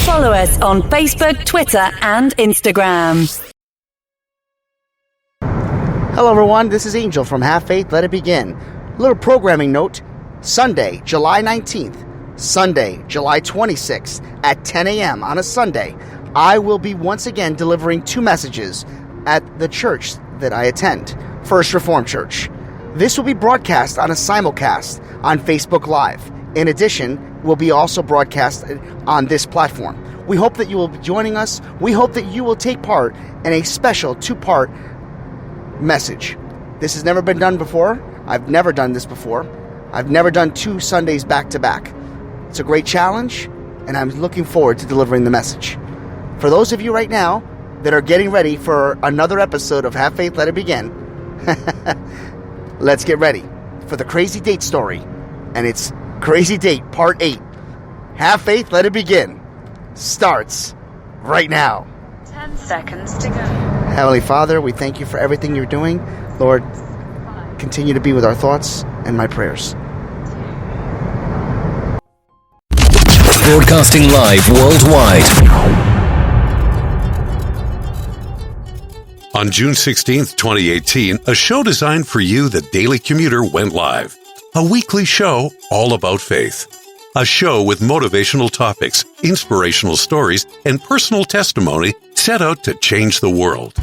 Follow us on Facebook, Twitter, and Instagram. Hello, everyone. This is Angel from Have Faith, Let It Begin. A little programming note. Sunday, July 19th. Sunday, July 26th at 10 a.m. on a Sunday, I will be once again delivering 2 messages at the church that I attend, First Reformed Church. This will be broadcast on a simulcast on Facebook Live. In addition, will be also broadcast on this platform. We hope that you will be joining us. We hope that you will take part in a special 2-part message. This has never been done before. I've never done this before. I've never done 2 Sundays back to back. It's a great challenge, and I'm looking forward to delivering the message. For those of you right now that are getting ready for another episode of Have Faith, Let It Begin, let's get ready for the Crazy Date story. And it's Crazy Date Part 8. Have Faith, Let It Begin starts right now. 10 seconds to go. Heavenly Father, we thank you for everything you're doing. Lord, continue to be with our thoughts and my prayers. Broadcasting live worldwide. On June 16th, 2018, a show designed for you, the Daily Commuter, went live. A weekly show all about faith. A show with motivational topics, inspirational stories, and personal testimony set out to change the world.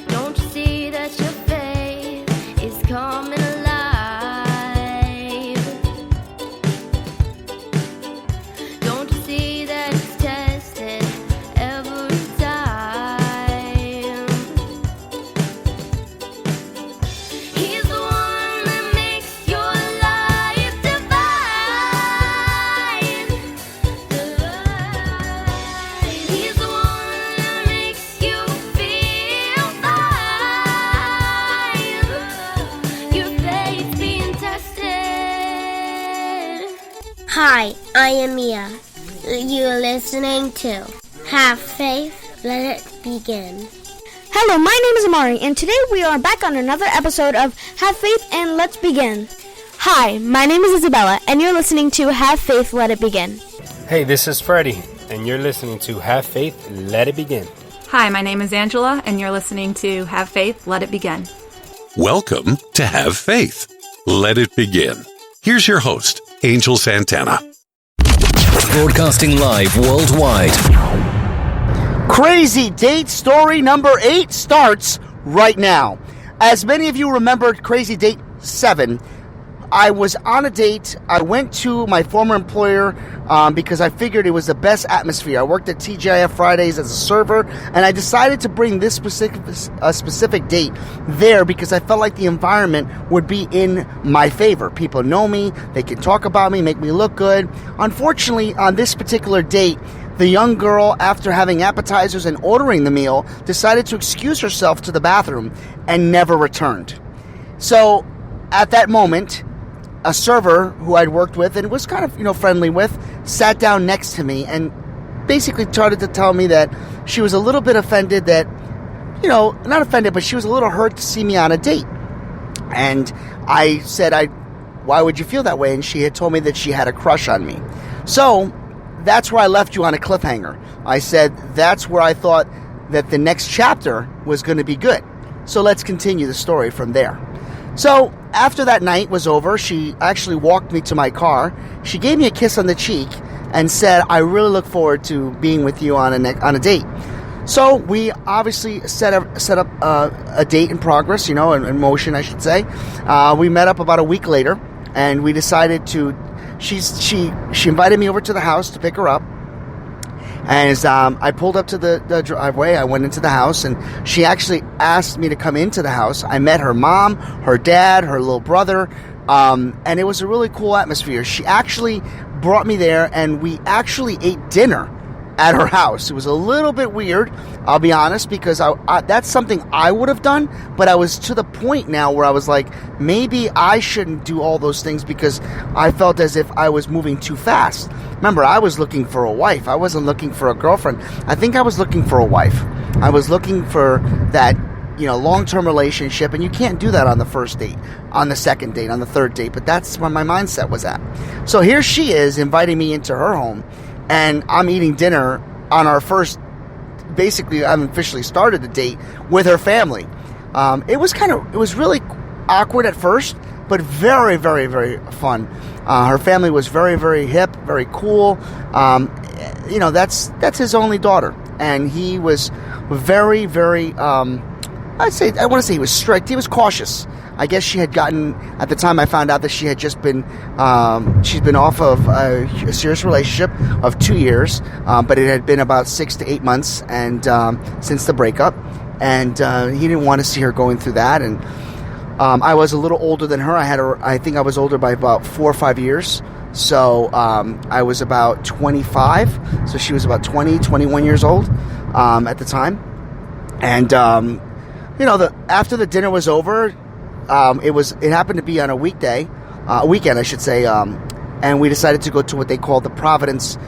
Don't you see that your faith is coming alive? Don't you see that it's tested every time? He's the one that makes your life divine. He's the one that makes you feel fine. Your faith's being tested. Hi, I am Mia. You're listening to Have Faith, Let It Begin. Hello, my name is Amari, and today we are back on another episode of Have Faith and Let's Begin. Hi, my name is Isabella, and you're listening to Have Faith, Let It Begin. Hey, this is Freddie, and you're listening to Have Faith, Let It Begin. Hi, my name is Angela, and you're listening to Have Faith, Let It Begin. Welcome to Have Faith. Let It Begin. Here's your host, Angel Santana. Broadcasting live worldwide. Crazy Date story number 8 starts right now. As many of you remembered Crazy Date 7, I was on a date. I went to my former employer because I figured it was the best atmosphere. I worked at TGIF Fridays as a server, and I decided to bring this specific date there because I felt like the environment would be in my favor. People know me. They can talk about me, make me look good. Unfortunately, on this particular date, the young girl, after having appetizers and ordering the meal, decided to excuse herself to the bathroom and never returned. So, at that moment, a server who I'd worked with and was kind of, friendly with, sat down next to me and basically started to tell me that she was a little bit offended that, not offended, but she was a little hurt to see me on a date. And I said, why would you feel that way? And she had told me that she had a crush on me. So, that's where I left you on a cliffhanger. I said, that's where I thought that the next chapter was going to be good. So let's continue the story from there. So, after that night was over, she actually walked me to my car. She gave me a kiss on the cheek and said, I really look forward to being with you on a date. So, we obviously set up a date in progress, in motion, I should say. We met up about a week later, and we decided to, she invited me over to the house to pick her up. And as I pulled up to the driveway, I went into the house, and she actually asked me to come into the house. I met her mom, her dad, her little brother, and it was a really cool atmosphere. She actually brought me there, and we actually ate dinner at her house. It was a little bit weird, I'll be honest, because that's something I would have done, but I was to the point now where I was like, maybe I shouldn't do all those things because I felt as if I was moving too fast. Remember, I was looking for a wife. I wasn't looking for a girlfriend. I think I was looking for a wife. I was looking for that, long-term relationship, and you can't do that on the first date, on the second date, on the third date, but that's where my mindset was at. So here she is inviting me into her home, and I'm eating dinner on our first, basically, I officially started the date with her family. It was really awkward at first, but very, very, very fun. Her family was very, very hip, very cool. That's his only daughter, and he was very, very. I want to say he was strict. He was cautious. I guess she had gotten, at the time I found out that she had just been, she'd been off of a serious relationship of 2 years, but it had been about 6 to 8 months and since the breakup, and he didn't want to see her going through that. And I was a little older than her. I think I was older by about 4 or 5 years. So I was about 25, so she was about 20, 21 years old at the time. And after the dinner was over, it happened to be on a weekend, I should say, and we decided to go to what they call the Providence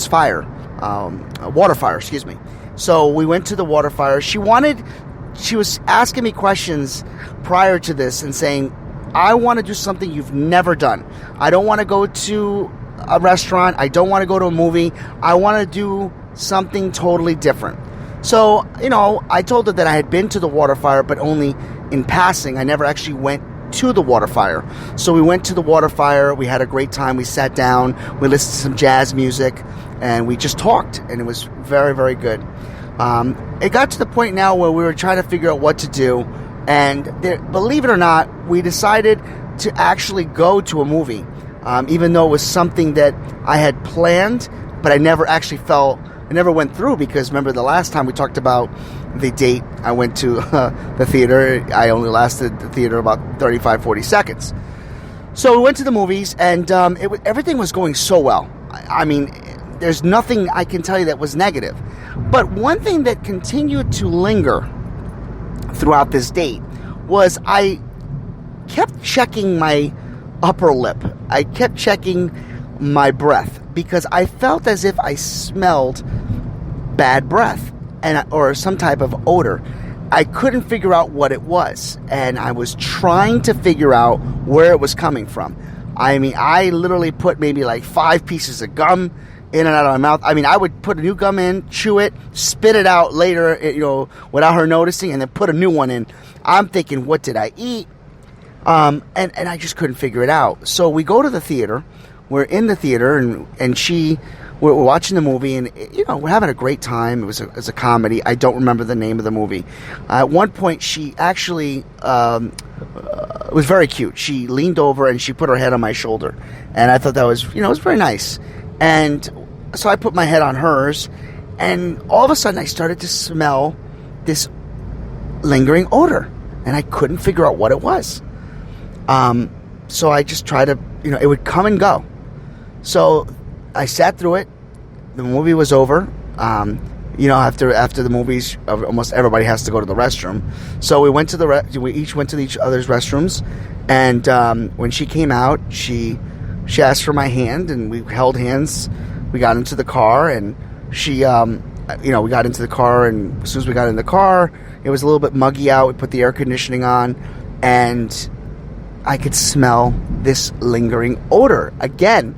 Fire, water fire, excuse me. So we went to the water fire. She was asking me questions prior to this and saying, I want to do something you've never done. I don't want to go to a restaurant. I don't want to go to a movie. I want to do something totally different. So, I told her that I had been to the water fire, but only in passing. I never actually went to the water fire. So we went to the water fire. We had a great time. We sat down. We listened to some jazz music, and we just talked, and it was very, very good. It got to the point now where we were trying to figure out what to do, and believe it or not, we decided to actually go to a movie, even though it was something that I had planned, but I never actually I never went through, because remember the last time we talked about the date I went to the theater, I only lasted the theater about 35, 40 seconds. So we went to the movies, and everything was going so well. I mean, there's nothing I can tell you that was negative. But one thing that continued to linger throughout this date was I kept checking my upper lip. I kept checking my breath, because I felt as if I smelled bad breath or some type of odor. I couldn't figure out what it was, and I was trying to figure out where it was coming from. I mean, I literally put maybe like 5 pieces of gum in and out of my mouth. I mean, I would put a new gum in, chew it, spit it out later, without her noticing, and then put a new one in. I'm thinking, what did I eat? And I just couldn't figure it out. So we go to the theater. We're in the theater, and we're watching the movie, and we're having a great time. It was a comedy. I don't remember the name of the movie. At one point, she actually was very cute. She leaned over and she put her head on my shoulder, and I thought that was it was very nice. And so I put my head on hers, and all of a sudden I started to smell this lingering odor, and I couldn't figure out what it was. So I just tried to, it would come and go. So I sat through it. The movie was over. After the movies, almost everybody has to go to the restroom. So we each went to each other's restrooms, and when she came out, she asked for my hand, and we held hands. We got into the car, and we got into the car, and as soon as we got in the car, it was a little bit muggy out. We put the air conditioning on, and I could smell this lingering odor again.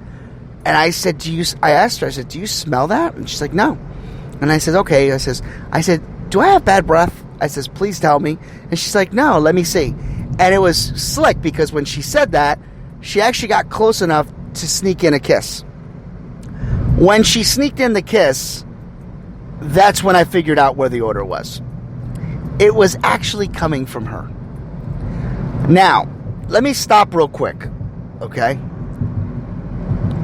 And I said, I asked her, do you smell that? And she's like, no. And I said, okay. I said, do I have bad breath? I says, please tell me. And she's like, no, let me see. And it was slick, because when she said that, she actually got close enough to sneak in a kiss. When she sneaked in the kiss, that's when I figured out where the odor was. It was actually coming from her. Now, let me stop real quick, okay?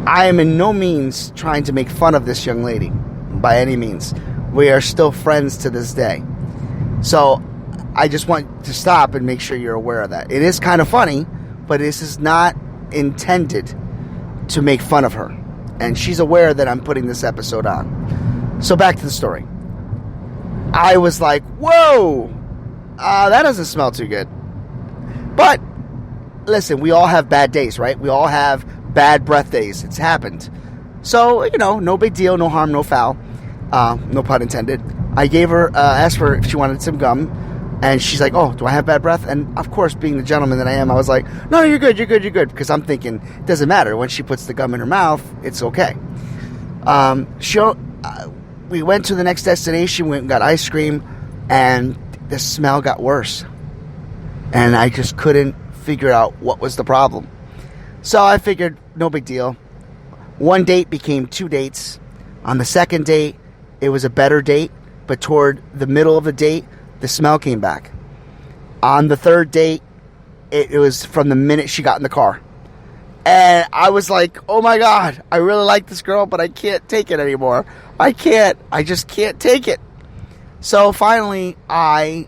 I am in no means trying to make fun of this young lady, by any means. We are still friends to this day. So, I just want to stop and make sure you're aware of that. It is kind of funny, but this is not intended to make fun of her. And she's aware that I'm putting this episode on. So back to the story. I was like, whoa, that doesn't smell too good. But, listen, we all have bad days, right? We all have bad breath days. It's happened. So, no big deal, no harm, no foul. No pun intended. I gave her, asked her if she wanted some gum. And she's like, oh, do I have bad breath? And, of course, being the gentleman that I am, I was like, no, you're good. Because I'm thinking, it doesn't matter. When she puts the gum in her mouth, it's okay. we went to the next destination, went and got ice cream, and the smell got worse. And I just couldn't figure out what was the problem. So I figured, no big deal. One date became 2 dates. On the second date, it was a better date, but toward the middle of the date, the smell came back. On the third date, it was from the minute she got in the car. And I was like, oh my God, I really like this girl, but I can't take it anymore. I just can't take it. So finally, I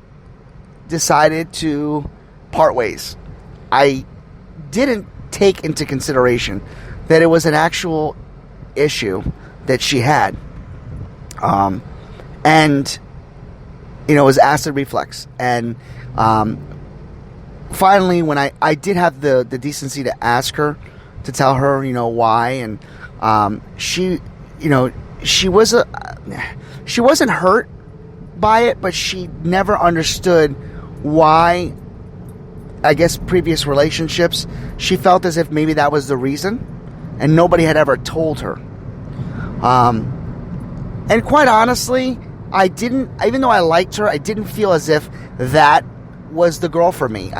decided to part ways. I didn't take into consideration that it was an actual issue that she had. And, you know, it was acid reflux. And finally, when I did have the decency to ask her, to tell her, you know, why. And she, you know, she wasn't hurt by it, but she never understood why, I guess, previous relationships, she felt as if maybe that was the reason, and nobody had ever told her. And quite honestly, even though I liked her, I didn't feel as if that was the girl for me.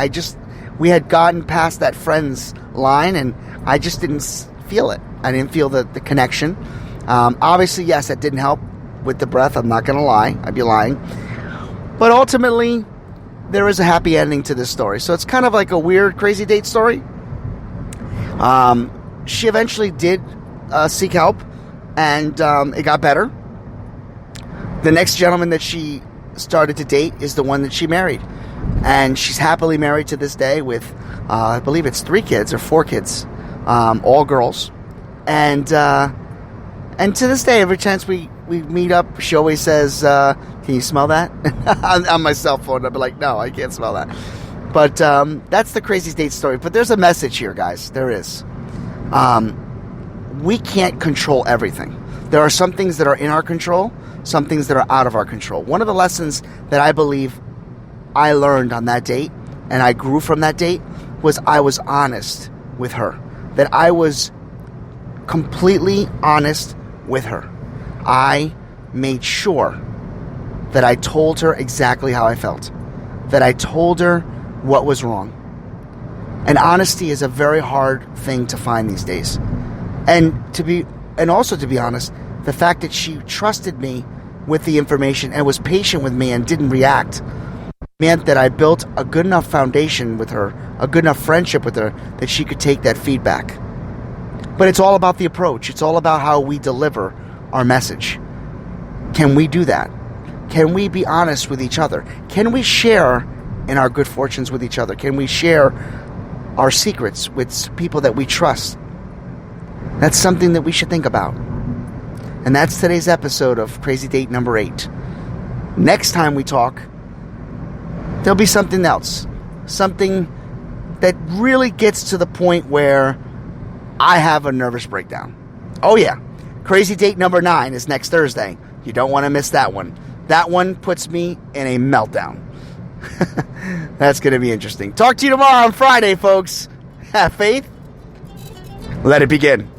We had gotten past that friends line, and I just didn't feel it. I didn't feel the connection. Obviously, yes, that didn't help with the breath. I'm not going to lie. I'd be lying. But ultimately, there is a happy ending to this story. So it's kind of like a weird, crazy date story. She eventually did seek help, and it got better. The next gentleman that she started to date is the one that she married. And she's happily married to this day with, I believe it's 3 kids or 4 kids, all girls. And to this day, every chance we meet up, she always says, can you smell that? on my cell phone. I'll be like, no, I can't smell that. But that's the crazy date story. But there's a message here, guys. There is. We can't control everything. There are some things that are in our control, some things that are out of our control. One of the lessons that I believe I learned on that date, and I grew from that date, was I was honest with her. That I was completely honest with her. I made sure that I told her exactly how I felt. That I told her what was wrong. And honesty is a very hard thing to find these days. And also to be honest, the fact that she trusted me with the information and was patient with me and didn't react meant that I built a good enough foundation with her, a good enough friendship with her, that she could take that feedback. But it's all about the approach. It's all about how we deliver our message. Can we do that? Can we be honest with each other? Can we share in our good fortunes with each other? Can we share our secrets with people that we trust? That's something that we should think about. And that's today's episode of Crazy Date number 8. Next time we talk, there'll be something else. Something that really gets to the point where I have a nervous breakdown. Oh yeah, Crazy Date number 9 is next Thursday. You don't want to miss that one. That one puts me in a meltdown. That's going to be interesting. Talk to you tomorrow on Friday, folks. Have faith. Let it begin.